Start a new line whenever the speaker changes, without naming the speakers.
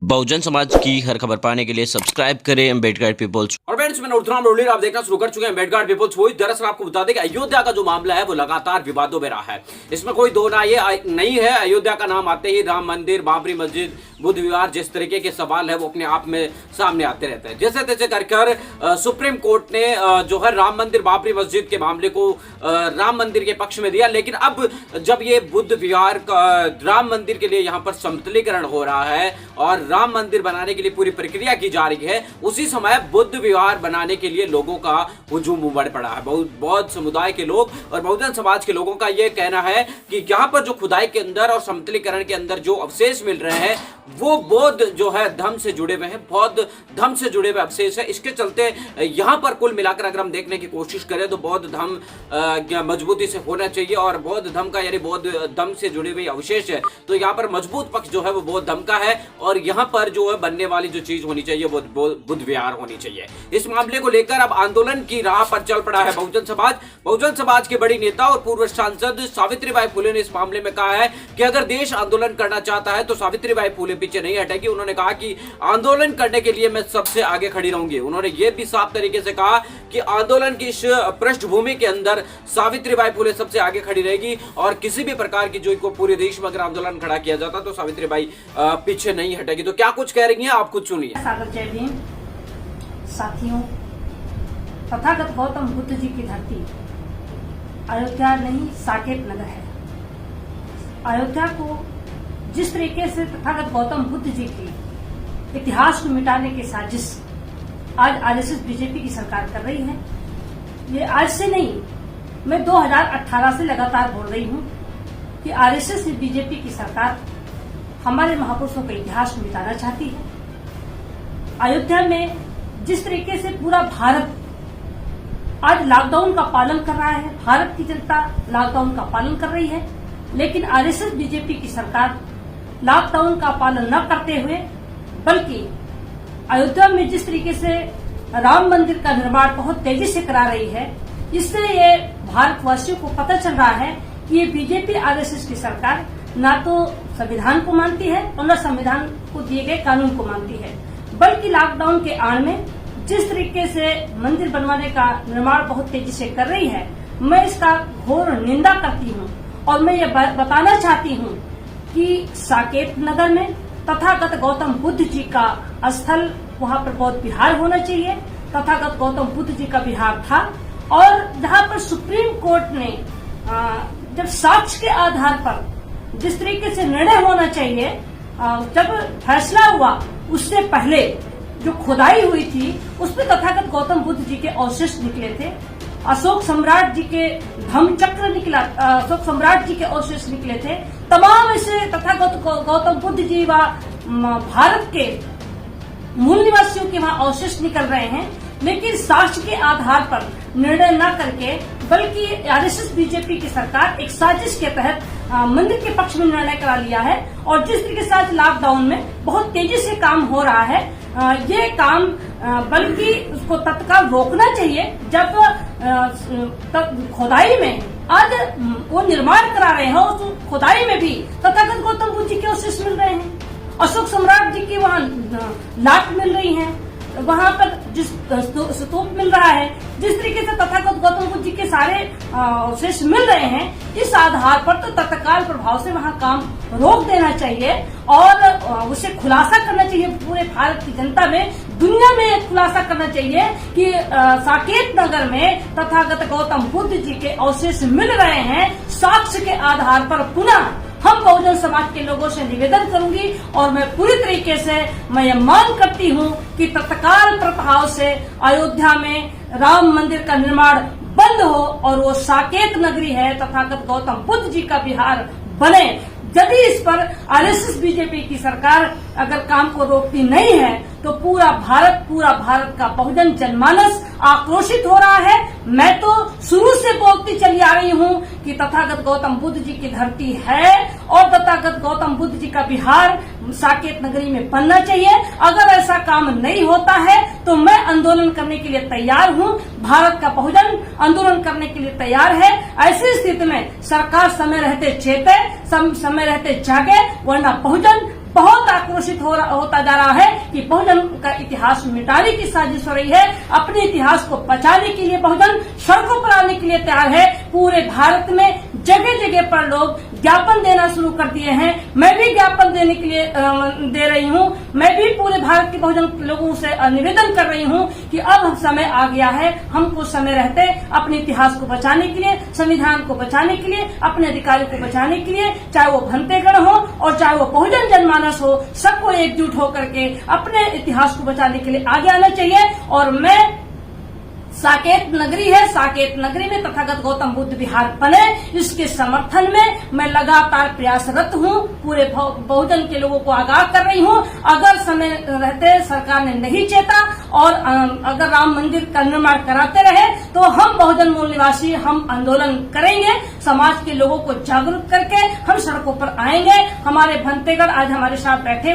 बहुजन समाज की हर खबर पाने के लिए सब्सक्राइब करें अम्बेडकर पीपल्स।
और फ्रेंड्स, मैं उर्दुराम रोली आप देखना शुरू कर चुके हैं अम्बेडकर पीपल्स वॉइस। दरअसल आपको बता दें कि अयोध्या का जो मामला है वो लगातार विवादों में रहा है, इसमें कोई दो ना ये नहीं है। अयोध्या का नाम आते ही राम मंदिर, बाबरी मस्जिद, बुद्ध विहार, जिस तरीके के सवाल है वो अपने आप में सामने आते रहते हैं। जैसे तैसे कर सुप्रीम कोर्ट ने जो है राम मंदिर, बाबरी मस्जिद के मामले को राम मंदिर के पक्ष में दिया, लेकिन अब जब ये बुद्ध विहार का राम मंदिर के लिए यहाँ पर समतलीकरण हो रहा है और राम मंदिर बनाने के लिए पूरी प्रक्रिया की जा रही है, उसी समय बुद्ध विहार बनाने के लिए लोगों का हुजूम उमड़ पड़ा है। बौद्ध समुदाय के लोग और बहुजन समाज के लोगों का यह कहना है कि यहाँ पर जो खुदाई के अंदर और समतलीकरण के अंदर जो अवशेष मिल रहे हैं वो बौद्ध जो है धर्म से जुड़े हुए हैं, बौद्ध धर्म से जुड़े हुए अवशेष है। इसके चलते यहाँ पर कुल मिलाकर अगर हम देखने की कोशिश करें तो बौद्ध धर्म मजबूती से होना चाहिए और बौद्ध धर्म का यानी बौद्ध धर्म से जुड़े हुए अवशेष है तो यहाँ पर मजबूत पक्ष जो है वो बौद्ध धर्म का है और यहाँ पर जो है बनने वाली जो चीज होनी चाहिए वो बुद्ध विहार होनी चाहिए। इस मामले को लेकर अब आंदोलन की राह पर चल पड़ा है बहुजन समाज। बहुजन समाज के बड़ी नेता और पूर्व सांसद सावित्रीबाई फुले ने इस मामले में कहा है कि अगर देश आंदोलन करना चाहता है तो सावित्रीबाई फुले पीछे नहीं हटेगी। उन्होंने कहा कि आंदोलन करने के लिए मैं सबसे आगे खड़ी रहूंगी। उन्होंने ये भी साफ तरीके से कहा कि आंदोलन की इस पृष्ठभूमि के अंदर सावित्रीबाई फुले सबसे आगे खड़ी रहेगी और किसी भी प्रकार की जो पूरे देश में अगर आंदोलन खड़ा किया जाता तो सावित्रीबाई पीछे नहीं हटेगी। तो क्या कुछ कह रही हैं आप, कुछ सुनिए।
सागर जय भीम साथियों, तथागत गौतम बुद्ध जी की धरती अयोध्या नहीं साकेत नगर है। अयोध्या को जिस तरीके से तथागत गौतम बुद्ध जी के इतिहास को मिटाने की साजिश आज आरएसएस बीजेपी की सरकार कर रही है, ये आज से नहीं, मैं 2018 से लगातार बोल रही हूँ कि आरएसएस बीजेपी की सरकार हमारे महापुरुषों के इतिहास को मिटाना चाहती है। अयोध्या में जिस तरीके से पूरा भारत आज लॉकडाउन का पालन कर रहा है, भारत की जनता लॉकडाउन का पालन कर रही है, लेकिन आरएसएस बीजेपी की सरकार लॉकडाउन का पालन न करते हुए बल्कि अयोध्या में जिस तरीके से राम मंदिर का निर्माण बहुत तेजी से करा रही है, इससे ये भारतवासियों को पता चल रहा है कि ये बीजेपी आरएसएस की सरकार ना तो संविधान को मानती है और न संविधान को दिए गए कानून को मानती है, बल्कि लॉकडाउन के आड़ में जिस तरीके से मंदिर बनवाने का निर्माण बहुत तेजी से कर रही है, मैं इसका घोर निंदा करती हूँ। और मैं ये बताना चाहती हूँ कि साकेत नगर में तथागत गौतम बुद्ध जी का स्थल, वहाँ पर बौद्ध विहार होना चाहिए। तथागत गौतम बुद्ध जी का विहार था और जहाँ पर सुप्रीम कोर्ट ने जब साक्ष्य के आधार पर जिस तरीके से निर्णय होना चाहिए, जब फैसला हुआ उससे पहले जो खुदाई हुई थी उसमें तथागत गौतम बुद्ध जी के अवशेष निकले थे, अशोक सम्राट जी के धम्म चक्र निकला, अशोक सम्राट जी के अवशेष निकले थे। तमाम ऐसे तथागत गौतम बुद्ध जी व भारत के मूल निवासियों के वहाँ अवशेष निकल रहे हैं, लेकिन साक्ष्य के आधार पर निर्णय न करके बल्कि आरएसएस बीजेपी की सरकार एक साजिश के तहत मंदिर के पक्ष में निर्णय करा लिया है। और जिस तरीके से आज लॉकडाउन में बहुत तेजी से काम हो रहा है, ये काम बल्कि उसको तत्काल रोकना चाहिए। जब खुदाई में आज वो निर्माण करा रहे हैं, उस खुदाई में भी तथागत गौतम बुद्ध जी के अवशेष मिल रहे हैं, अशोक सम्राट जी की वहाँ लाट मिल रही है, वहाँ पर जिस स्तूप मिल रहा है, जिस तरीके से तथागत गौतम बुद्ध जी के सारे अवशेष मिल रहे हैं, इस आधार पर तो तत्काल प्रभाव से वहाँ काम रोक देना चाहिए और उसे खुलासा करना चाहिए। पूरे भारत की जनता में, दुनिया में खुलासा करना चाहिए कि साकेत नगर में तथागत गौतम बुद्ध जी के अवशेष मिल रहे हैं। साक्ष्य के आधार पर पुनः हम बहुजन समाज के लोगों से निवेदन करूंगी और मैं पूरी तरीके से मैं ये मांग करती हूँ कि तत्काल प्रभाव से अयोध्या में राम मंदिर का निर्माण बंद हो और वो साकेत नगरी है, तथागत गौतम बुद्ध जी का विहार बने। यदि इस पर आरएसएस बीजेपी की सरकार अगर काम को रोकती नहीं है तो पूरा भारत का बहुजन जनमानस आक्रोशित हो रहा है। मैं तो शुरू से बोलती चली आ रही हूँ कि तथागत गौतम बुद्ध जी की धरती है और तथागत गौतम बुद्ध जी का बिहार साकेत नगरी में बनना चाहिए। अगर ऐसा काम नहीं होता है तो मैं आंदोलन करने के लिए तैयार हूँ। भारत का बहुजन आंदोलन करने के लिए तैयार है। ऐसी स्थिति में सरकार समय रहते चेते, समय रहते जागे, वरना बहुजन बहुत आक्रोशित होता जा रहा है कि बहुजन का इतिहास मिटाने की साजिश हो रही है। अपने इतिहास को बचाने के लिए बहुजन सड़कों पर आने के लिए तैयार है। पूरे भारत में जगह जगह पर लोग ज्ञापन देना शुरू कर दिए हैं। मैं भी ज्ञापन देने के लिए दे रही हूँ। मैं भी पूरे भारत के बहुजन लोगों से निवेदन कर रही हूँ कि अब समय आ गया है, हमको समय रहते अपने इतिहास को बचाने के लिए, संविधान को बचाने के लिए, अपने अधिकारों को बचाने के लिए, चाहे वो भंतेगण हो और चाहे वो बहुजन जनमानस हो, सबको एकजुट होकर के अपने इतिहास को बचाने के लिए आगे आना चाहिए। और मैं साकेत नगरी है, साकेत नगरी में तथागत गौतम बुद्ध विहार बने, इसके समर्थन में मैं लगातार प्रयासरत हूँ। पूरे बहुजन के लोगों को आगाह कर रही हूँ। अगर समय रहते सरकार ने नहीं चेता और अगर राम मंदिर का निर्माण कराते रहे तो हम बहुजन मूल निवासी हम आंदोलन करेंगे। समाज के लोगों को जागरूक करके हम सड़कों पर आएंगे। हमारे भंतेगढ़ आज हमारे साथ बैठे